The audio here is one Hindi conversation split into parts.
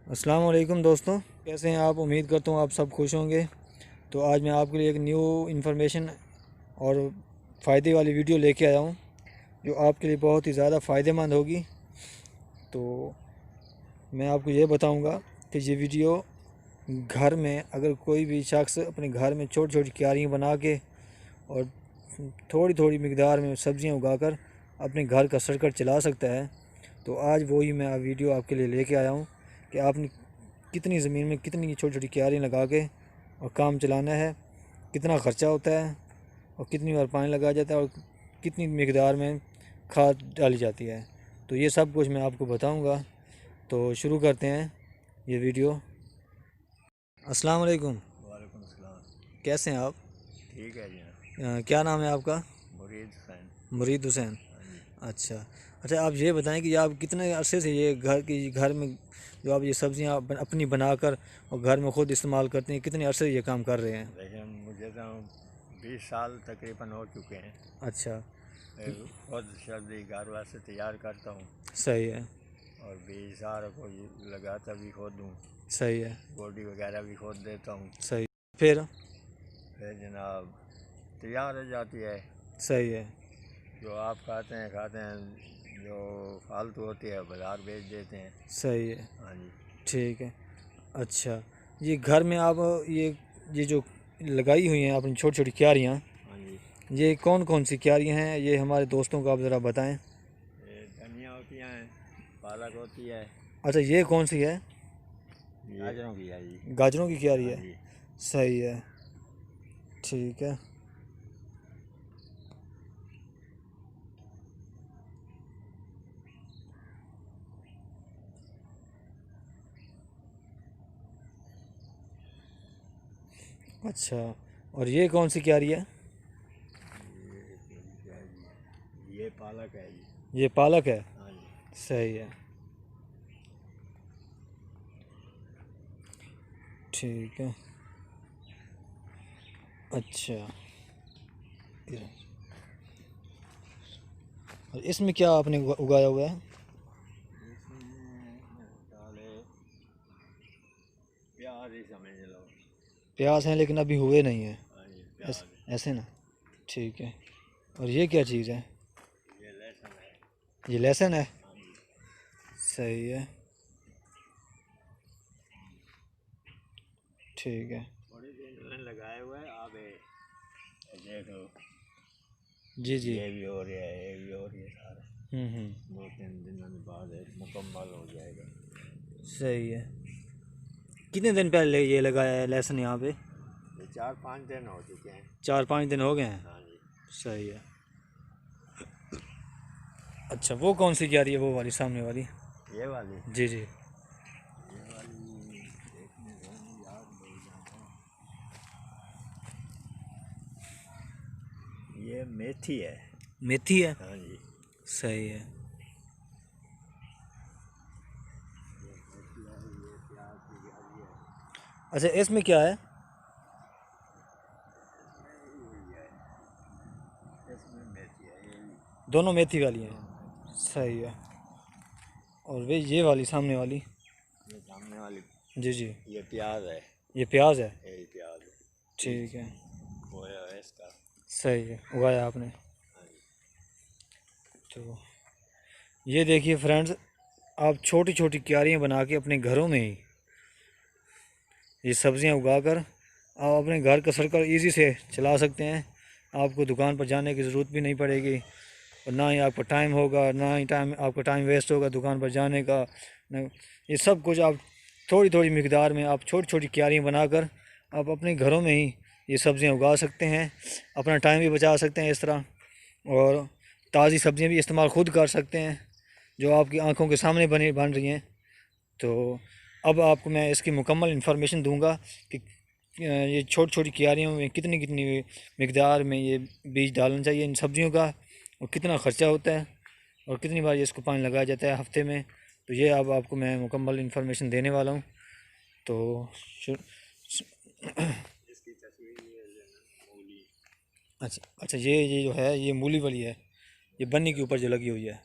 अस्सलाम वालेकुम दोस्तों, कैसे हैं आप। उम्मीद करता हूँ आप सब खुश होंगे। तो आज मैं आपके लिए एक न्यू इन्फॉर्मेशन और फ़ायदे वाली वीडियो लेके आया हूँ जो आपके लिए बहुत ही ज़्यादा फ़ायदेमंद होगी। तो मैं आपको ये बताऊँगा कि ये वीडियो घर में अगर कोई भी शख्स अपने घर में छोटी छोटी क्यारियाँ बना के और थोड़ी थोड़ी मिकदार में सब्ज़ियाँ उगाकर अपने घर का सर्कल चला सकता है, तो आज वही मैं वीडियो आपके लिए लेके आया हूँ कि आपने कितनी ज़मीन में कितनी छोटी छोटी क्यारियाँ लगा के और काम चलाना है, कितना ख़र्चा होता है और कितनी बार पानी लगाया जाता है और कितनी मिकदार में खाद डाली जाती है। तो ये सब कुछ मैं आपको बताऊंगा। तो शुरू करते हैं ये वीडियो। अस्सलाम वालेकुम। वालेकुम सलाम। कैसे हैं आप। ठीक है जी। क्या नाम है आपका। मुरीद हुसैन। मुरीद हुसैन। हाँ जी। अच्छा अच्छा, आप ये बताएं कि आप कितने अरसे से ये घर में जो आप ये सब्ज़ियाँ अपनी बनाकर और घर में ख़ुद इस्तेमाल करते हैं, कितने अरसे से ये काम कर रहे हैं। देखिए मुझे तो 20 साल तकरीबन हो चुके हैं। अच्छा। मैं खुद सब्ज़ी घर वास्ते तैयार करता हूँ सही है। और बीज सारा को लगाता भी खुद हूँ। सही है। गोडी वगैरह भी खुद देता हूँ। सही। फिर जनाब तैयार हो जाती है। सही है। जो आप खाते हैं, जो फालतू होती है बाज़ार बेच देते हैं। सही है। हाँ जी। ठीक है। अच्छा, ये घर में आप ये जो लगाई हुई हैं आपने छोटी छोटी क्यारियाँ, हाँ जी। ये कौन कौन सी क्यारियाँ हैं, ये हमारे दोस्तों को आप ज़रा बताएं। ये धनिया होती हैं, पालक होती है। अच्छा, ये कौन सी है। गाजरों की है जी। गाजरों की क्यारी हाँ है। जी। सही है। ठीक है। अच्छा, और ये कौन सी क्यारी है। ये पालक है जी। ये पालक है। हाँ जी। सही है। ठीक है। अच्छा, और इसमें क्या आपने उगाया हुआ है। इसमें डाले प्याज ही समझ लो। प्याज हैं लेकिन अभी हुए नहीं हैं। हाँ जी प्याज। ऐसे ना। ठीक है। और ये क्या चीज़ है। ये लहसुन है। ये लहसुन है। हाँ जी। सही है। ठीक है। थोड़ी देर में लगाए हुए आप देखो। जी जी। ये भी हो रहा है, ये भी हो रही है सारा। 2-3 दिनों के बाद मुकम्मल हो जाएगा। सही है। कितने दिन पहले ये लगाया है लहसुन यहाँ पे। ये 4-5 दिन हो चुके हैं। 4-5 दिन हो गए हैं। हाँ जी। सही है। अच्छा, वो कौन सी क्यारी है, वो वाली सामने वाली। ये वाली। जी जी। ये वाली देखने दो, याद भूल जाता हूँ। ये मेथी है। मेथी है। हाँ जी। सही है। ये मेथी है, ये प्याज की क्यारी है। अच्छा, इसमें क्या है। इसमें यही है, इसमें मेथी है ये भी। दोनों मेथी वाली हैं। दोनों मेथी। सही है। और वे ये वाली सामने वाली। ये सामने वाली जी जी। ये प्याज है। ये प्याज है। यही प्याज है। ठीक है। बोया है इसका। सही है, उगाया आपने। हाँ जी। तो ये देखिए फ्रेंड्स, आप छोटी छोटी क्यारियाँ बना के अपने घरों में ही ये सब्ज़ियाँ उगाकर आप अपने घर का सर्कल इजी से चला सकते हैं। आपको दुकान पर जाने की ज़रूरत भी नहीं पड़ेगी और ना ही आपका टाइम होगा, ना ही आपका टाइम वेस्ट होगा दुकान पर जाने का। न ये सब कुछ आप थोड़ी थोड़ी मिकदार में आप छोटी छोटी क्यारियाँ बनाकर आप अपने घरों में ही ये सब्ज़ियाँ उगा सकते हैं, अपना टाइम भी बचा सकते हैं इस तरह, और ताज़ी सब्ज़ियाँ भी इस्तेमाल खुद कर सकते हैं जो आपकी आंखों के सामने बन रही हैं। तो अब आपको मैं इसकी मुकम्मल इन्फॉर्मेशन दूंगा कि ये छोटी छोटी क्यारियों में कितनी कितनी मिकदार में ये बीज डालना चाहिए इन सब्ज़ियों का, और कितना ख़र्चा होता है और कितनी बार ये इसको पानी लगाया जाता है हफ्ते में। तो ये अब आपको मैं मुकम्मल इन्फॉर्मेशन देने वाला हूँ। तो इसकी तस्वीर ये लेना, मूली। अच्छा अच्छा, ये जो है ये मूली वाली है। ये बन्नी के ऊपर जो लगी हुई है,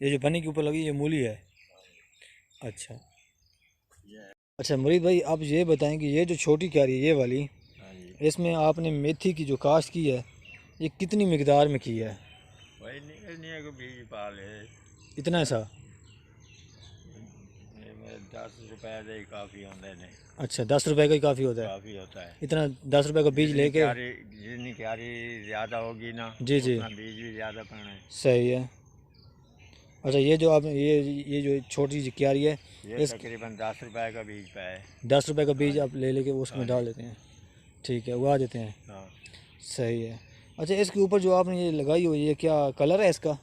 ये जो बन्नी के ऊपर लगी ये मूली है। अच्छा। ये अच्छा मुरीद भाई, आप ये बताएं कि ये जो छोटी क्यारी है ये वाली, हाँ जी, इसमें आपने मेथी की जो काश्त की है ये कितनी मिकदार में की है? वही निकलने को बीज पाले इतना सा? ये मेरे 10 रुपए दे काफ़ी होंगे ने, अच्छा 10 रुपए का ही काफ़ी होता है? काफ़ी होता है। इतना 10 रुपए का बीज लेके? जितनी क्यारी ज़्यादा होगी ना, जी जी, उतना बीज भी ज़्यादा पड़ना है। सही है। अच्छा ये जो आप ये जो छोटी सी क्यारी है, ये इस तकरीबन 10 रुपए का बीज पे है। 10 रुपए का हाँ बीज जी, आप ले लेके हाँ उसमें जी, डाल देते हैं? ठीक है, उगा देते हैं। हाँ। सही है। अच्छा इसके ऊपर जो आपने ये लगाई हुई है ये क्या कलर है इसका?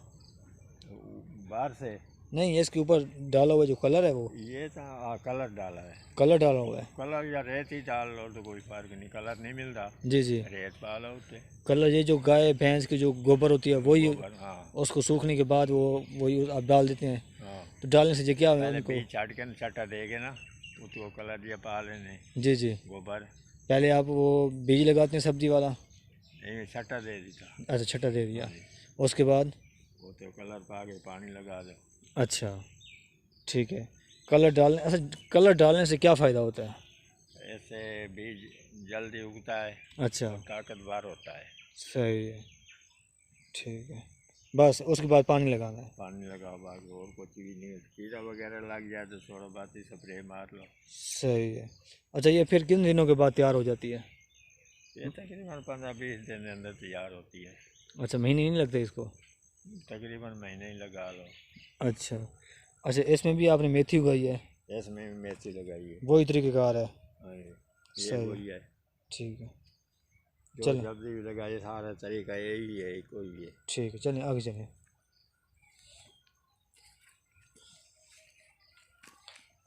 बाहर से नहीं, इसके ऊपर डाला हुआ जो कलर है वो ये तो कलर डाला है। कलर डाला हुआ है? कलर या रेत ही डाल लो तो कोई फर्क नहीं, कलर नहीं मिलता। जी जी, रेत पा लो उससे। कलर ये जो गाय भैंस की जो गोबर होती है वही, गोबर, हाँ उसको सूखने के बाद वो वही आप डाल देते हैं? हाँ। तो डालने से जो क्या है पहले उनको? बीज छाट के छट्टा देगे ना, उसको कलर दिया पा लेने जी जी, गोबर। पहले आप वो बीज लगाते हैं सब्जी वाला? नहीं, छट्टा दे देता। अच्छा छट्टा दे दिया, हाँ जी, उसके बाद? वो तो कलर पा के पानी लगा दो। अच्छा ठीक है। कलर डालने, अच्छा कलर डालने से क्या फ़ायदा होता है? ऐसे बीज जल्दी उगता है अच्छा और ताकतवर होता है। सही है, ठीक है। बस उसके बाद पानी लगाना है? पानी लगाओ, बाकी और कुछ भी नहीं है। कीड़ा वगैरह लग जाए तो थोड़ा बात ही स्प्रे मार लो। सही है। अच्छा ये फिर किन दिनों के बाद तैयार हो जाती है? ये तकरीबन 15-20 दिन के अंदर तैयार होती है। अच्छा महीने नहीं लगते इसको? तकरीबन महीने ही लगा लो। अच्छा। अच्छा इसमें भी आपने मेथी उगाई है? इसमें भी मेथी लगाई है। वही तरीक़ेकार है? हाँ, ये सही, वही है। ठीक है। जो चलें, सब्जी भी लगाई, सारा तरीका यही है, एक वही है। ठीक है, चलें आगे चलें।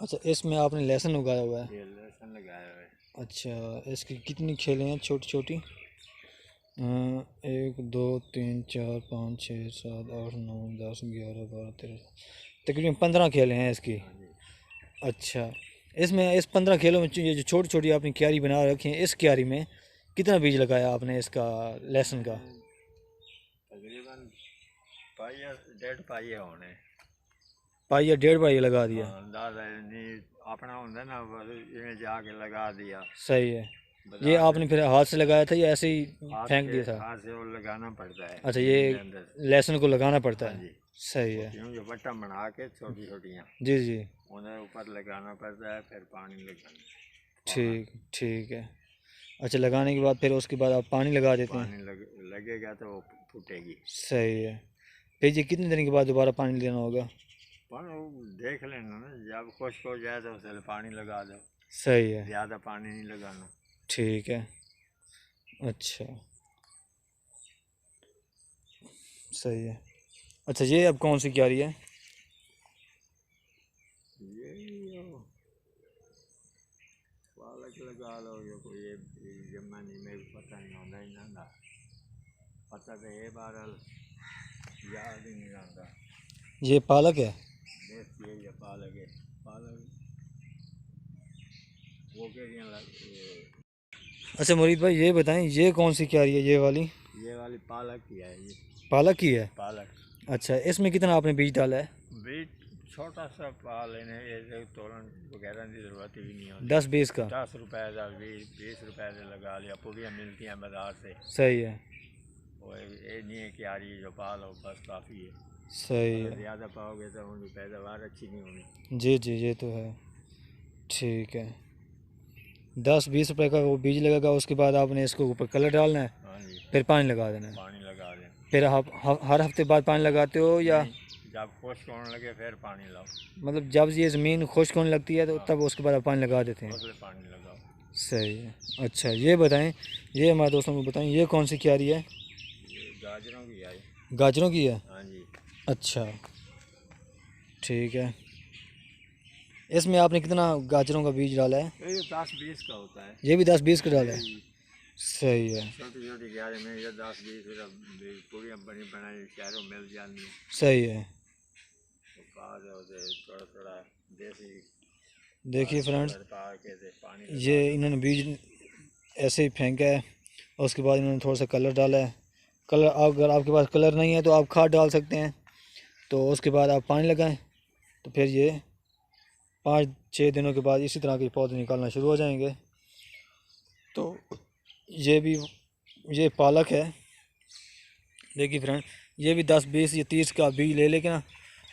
अच्छा इसमें आपने लहसुन उगाया हुआ है? ये लहसुन लगाया है। अच्छा इसकी कितनी खेलें हैं छोटी छोटी? 1 2 3 4 5 6 7 8 9 10 11 12 13, तकरीबन 15 खेलें हैं इसकी। हाँ जी, अच्छा इसमें इस 15 खेलों में ये जो छोटी छोटी आपने क्यारी बना रखी है, इस क्यारी में कितना बीज लगाया आपने इसका लहसुन का? तकरीबन पाइया 1.5 पाइया होने। पाई या 1.5 पाई लगा दिया? हाँ, अंदाजा नहीं अपना होता ना, बस इन्हें जाके लगा दिया। सही है। ये बाजार आपने फिर हाथ से लगाया था या ऐसे ही फेंक दिया था? हाथ से वो लगाना पड़ता है अच्छा जमीन ये के अंदर। लहसुन को लगाना पड़ता हाँ है? जी, सही है। क्यों जो बट्टा बना के छोटी छोटियाँ जी जी, उन्हें ऊपर लगाना पड़ता है, फिर पानी लगाना। ठीक ठीक है। अच्छा लगाने के बाद फिर उसके बाद आप पानी लगा देते हैं? पानी लगेगा तो वो फूटेगी। सही है। फिर ये कितने दिन के बाद दोबारा पानी देना होगा? पर वो देख लेना ना, जब खुश्क हो जाए तो उससे पानी लगा दो। सही है, ज़्यादा पानी नहीं लगाना। ठीक है। अच्छा सही है। अच्छा ये अब कौन सी क्यारी है? ये पालक लगा लो, या कोई ये जमानी में पता नहीं होता ही ना, पता तो ये बहरहाल याद ही नहीं रहता। ये पालक है? देख ये पालक है, पालक वो केड़ियाँ अच्छा मुरीद भाई ये बताएं ये कौन सी क्यारी है ये वाली? ये वाली पालक की है। ये पालक की है? पालक अच्छा इसमें कितना आपने बीज डाला है? बीज छोटा सा पा लेने, ये तोलन वगैरह की ज़रूरत भी नहीं होती। 10-20 का? 10 रुपए का 20 रुपए से लगा लिया, पूरियाँ मिलती हैं बाजार से। सही है, वो ये नहीं है कि यार ये जो पा लो बस काफ़ी है। सही अगर है। ज़्यादा पाओगे तो उनकी पैदावार अच्छी नहीं होनी। जी जी ये तो है, ठीक है। 10-20 रुपए का वो बीज लगेगा, उसके बाद आपने इसको ऊपर कलर डालना है, हाँ जी, फिर पानी लगा देना है? पानी लगा दें। फिर आप हर हफ्ते बाद पानी लगाते हो या? नहीं, जब खुश्क होने लगे फिर पानी लाओ। मतलब जब ये ज़मीन खुश्क होने लगती है तो हाँ, तब उसके बाद आप पानी लगा देते हैं? उसमें पानी लगाओ। सही है। अच्छा ये बताएं, ये हमारे दोस्तों को बताएं ये कौन सी क्यारी है? ये गाजरों की आई। गाजरों की है? हाँ जी, अच्छा ठीक है। इसमें आपने कितना गाजरों का बीज डाला है? ये 10-20 का होता है। ये भी 10-20 का डाला है? सही है, छोटी छोटी क्यारी में ये 10-20 पूरी बनी बनाई शहरों में मिल जानी है। सही है। तो पा दो थोड़ा थोड़ा देसी देखिए फ्रेंड्स, पा के पानी ये इन्होंने बीज ऐसे ही फेंका है, और उसके बाद इन्होंने थोड़ा सा कलर डाला है। कलर अगर आपके पास कलर नहीं है तो आप खाद डाल सकते हैं, तो उसके बाद आप पानी लगाएं तो फिर ये 5-6 दिनों के बाद इसी तरह के पौधे निकलना शुरू हो जाएंगे। तो ये पालक है, देखिए फ्रेंड, ये भी 10-20 या 30 का बीज ले लेके ना,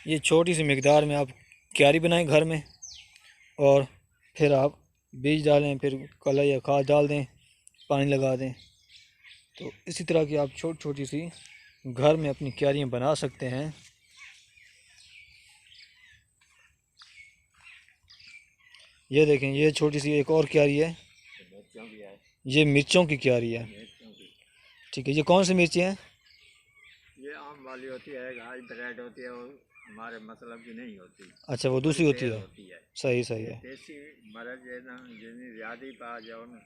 ये छोटी सी मिकदार में आप क्यारी बनाएं घर में, और फिर आप बीज डालें, फिर कलर या खाद डाल दें, पानी लगा दें। तो इसी तरह की आप छोटी छोटी सी घर में अपनी क्यारियाँ बना सकते हैं। ये देखें, ये छोटी सी एक और क्यारी है, मिर्चों की है, ये मिर्चों की क्यारी है। मिर्चों की। ठीक है, ये कौन सी मिर्ची हैं? ये आम वाली होती है, हाइब्रिड होती है, और हमारे मतलब की नहीं होती। अच्छा, वो दूसरी होती तेज है। होती है। सही सही ये है। देसी मरज है ना, जिन्हें ज़्यादा पा जाओ ना,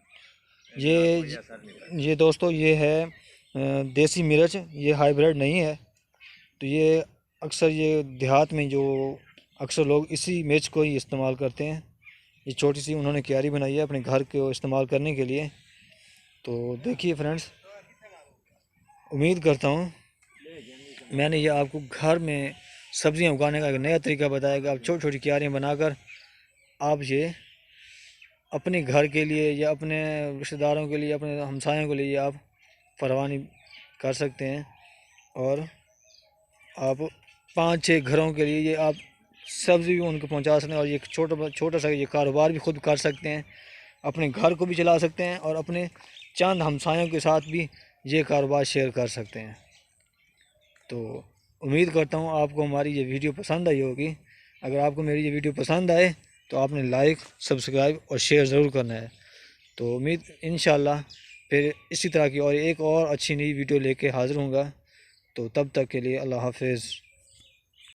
ये इनका कोई असर नहीं करता। ये दोस्तों, ये है देसी मिर्च, ये हाइब्रिड नहीं है। तो ये अक्सर ये देहात में जो अक्सर लोग इसी मिर्च को ही इस्तेमाल करते हैं। ये छोटी सी उन्होंने क्यारी बनाई है अपने घर को इस्तेमाल करने के लिए। तो देखिए फ्रेंड्स, उम्मीद करता हूँ मैंने ये आपको घर में सब्जियां उगाने का एक नया तरीका बताया कि आप छोटी छोटी क्यारियाँ बनाकर आप ये अपने घर के लिए या अपने रिश्तेदारों के लिए, अपने हमसायों के लिए आप फरवानी कर सकते हैं। और आप 5-6 घरों के लिए ये आप सब्ज़ी भी उनको पहुंचा सकते हैं, और ये छोटा सा ये कारोबार भी खुद कर सकते हैं, अपने घर को भी चला सकते हैं, और अपने चंद हमसायों के साथ भी ये कारोबार शेयर कर सकते हैं। तो उम्मीद करता हूँ आपको हमारी ये वीडियो पसंद आई होगी। अगर आपको मेरी ये वीडियो पसंद आए तो आपने लाइक, सब्सक्राइब और शेयर ज़रूर करना है। तो उम्मीद इंशाल्लाह फिर इसी तरह की और एक और अच्छी नई वीडियो लेके हाज़िर होऊंगा। तो तब तक के लिए अल्लाह हाफ़िज़।